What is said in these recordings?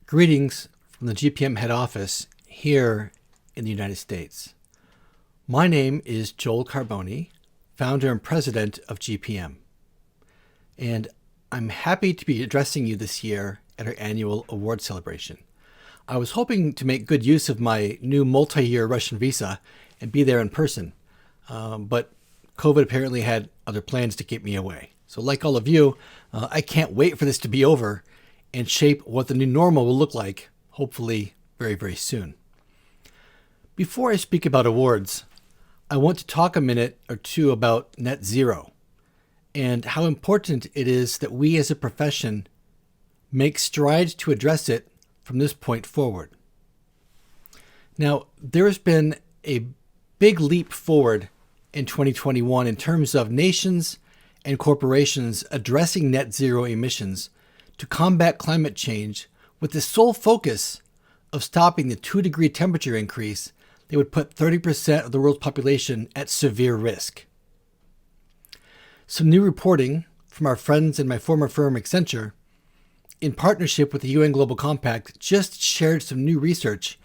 Greetings from the GPM head office here in the United States. My name is Joel Carboni, founder and president of GPM. And I'm happy to be addressing you this year at our annual award celebration. I was hoping to make good use of my new multi-year Russian visa and be there in person, but COVID apparently had other plans to keep me away. So like all of you, I can't wait for this to be over and shape what the new normal will look like, hopefully very, very soon. Before I speak about awards, I want to talk a minute or two about net zero and how important it is that we as a profession make strides to address it from this point forward. Now, there has been a big leap forward in 2021 in terms of nations and corporations addressing net zero emissions to combat climate change with the sole focus of stopping the 2-degree temperature increase that would put 30% of the world's population at severe risk. Some new reporting from our friends in my former firm Accenture, in partnership with the UN Global Compact, just shared some new research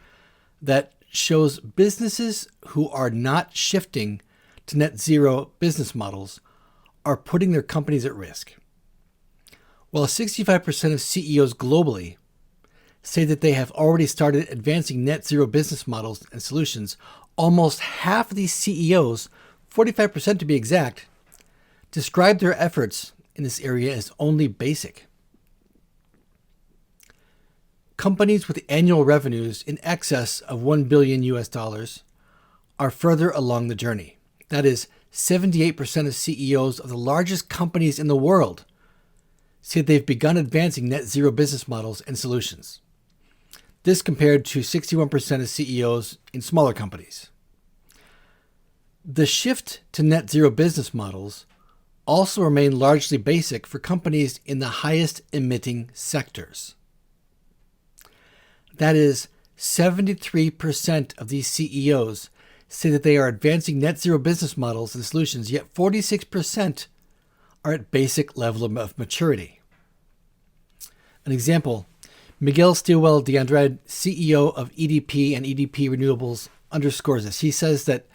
that shows businesses who are not shifting to net zero business models are putting their companies at risk. While 65% of CEOs globally say that they have already started advancing net zero business models and solutions, almost half of these CEOs, 45% to be exact, describe their efforts in this area as only basic. Companies with annual revenues in excess of $1 billion are further along the journey. That is, 78% of CEOs of the largest companies in the world say they've begun advancing net zero business models and solutions. This compared to 61% of CEOs in smaller companies. The shift to net zero business models also remain largely basic for companies in the highest emitting sectors. That is, 73% of these CEOs say that they are advancing net zero business models and solutions, yet 46% are at basic level of maturity. An example, Miguel Stilwell de Andrade, CEO of EDP and EDP Renewables, underscores this. He says that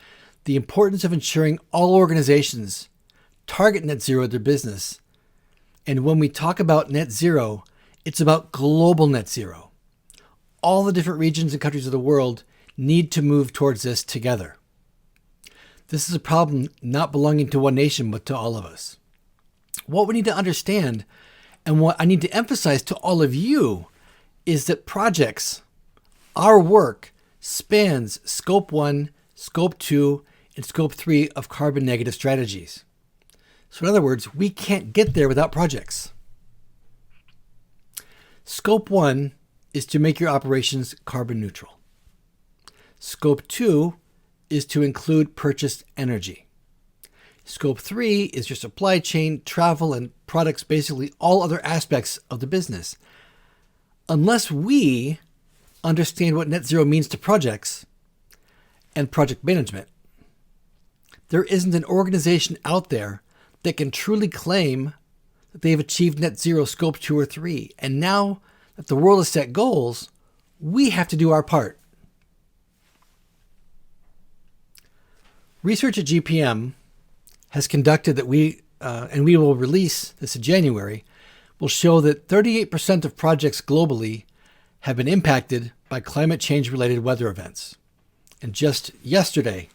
the importance of ensuring all organizations target net zero at their business. And when we talk about net zero, it's about global net zero. All the different regions and countries of the world need to move towards this together. This is a problem not belonging to one nation, but to all of us. What we need to understand, and what I need to emphasize to all of you, is that projects, our work, spans Scope 1, Scope 2, and Scope 3 of carbon negative strategies. So in other words, we can't get there without projects. Scope 1 is to make your operations carbon neutral. Scope 2 is to include purchased energy. Scope 3 is your supply chain, travel, and products, basically all other aspects of the business. Unless we understand what net zero means to projects and project management, there isn't an organization out there that can truly claim that they've achieved net zero Scope 2 or 3. And now that the world has set goals, we have to do our part. Research at GPM has conducted that and we will release this in January, will show that 38% of projects globally have been impacted by climate change-related weather events. And just yesterday,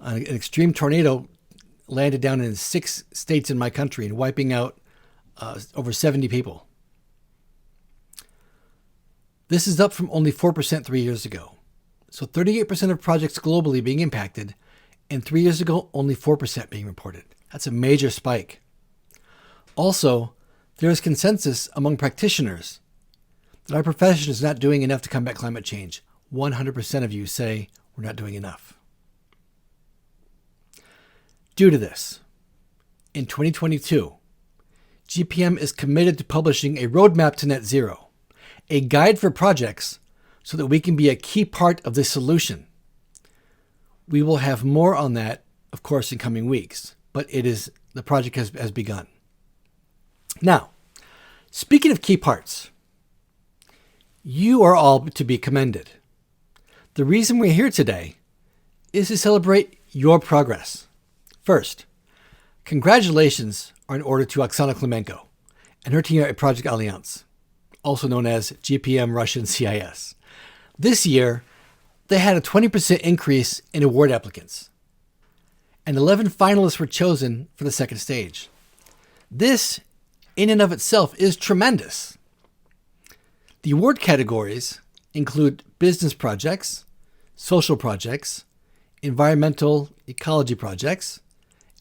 an extreme tornado landed down in 6 states in my country and wiping out over 70 people. This is up from only 4% 3 years ago. So 38% of projects globally being impacted, and 3 years ago, only 4% being reported. That's a major spike. Also, there is consensus among practitioners that our profession is not doing enough to combat climate change. 100% of you say we're not doing enough. Due to this, in 2022, GPM is committed to publishing a roadmap to net zero, a guide for projects so that we can be a key part of the solution. We will have more on that, of course, in coming weeks, but the project has begun. Now, speaking of key parts, You are all to be commended. The reason we're here today is to celebrate your progress. First, congratulations are in order to Oksana Klemenko and her team at Project Alliance, also known as GPM Russia and CIS. This year, they had a 20% increase in award applicants, and 11 finalists were chosen for the second stage. This, in and of itself, is tremendous. The award categories include business projects, social projects, environmental ecology projects,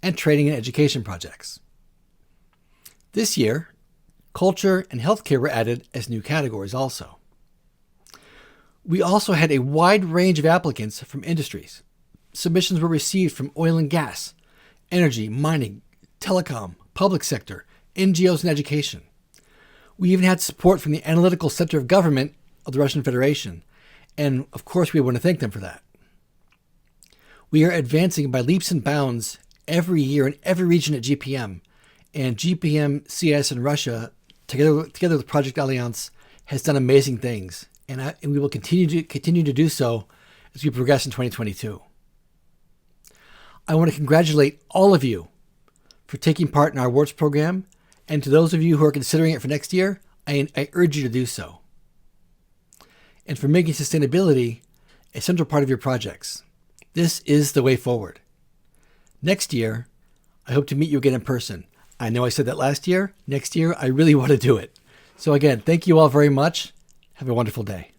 and training and education projects. This year, culture and healthcare were added as new categories also. We also had a wide range of applicants from industries. Submissions were received from oil and gas, energy, mining, telecom, public sector, NGOs, and education. We even had support from the analytical center of government of the Russian Federation, and of course we want to thank them for that. We are advancing by leaps and bounds every year in every region at GPM, and GPM CS in Russia, together with Project Alliance, has done amazing things, and we will continue to do so as we progress in 2022. I want to congratulate all of you for taking part in our awards program, and to those of you who are considering it for next year, I urge you to do so. And for making sustainability a central part of your projects. This is the way forward. Next year, I hope to meet you again in person. I know I said that last year. Next year, I really want to do it. So again, thank you all very much. Have a wonderful day.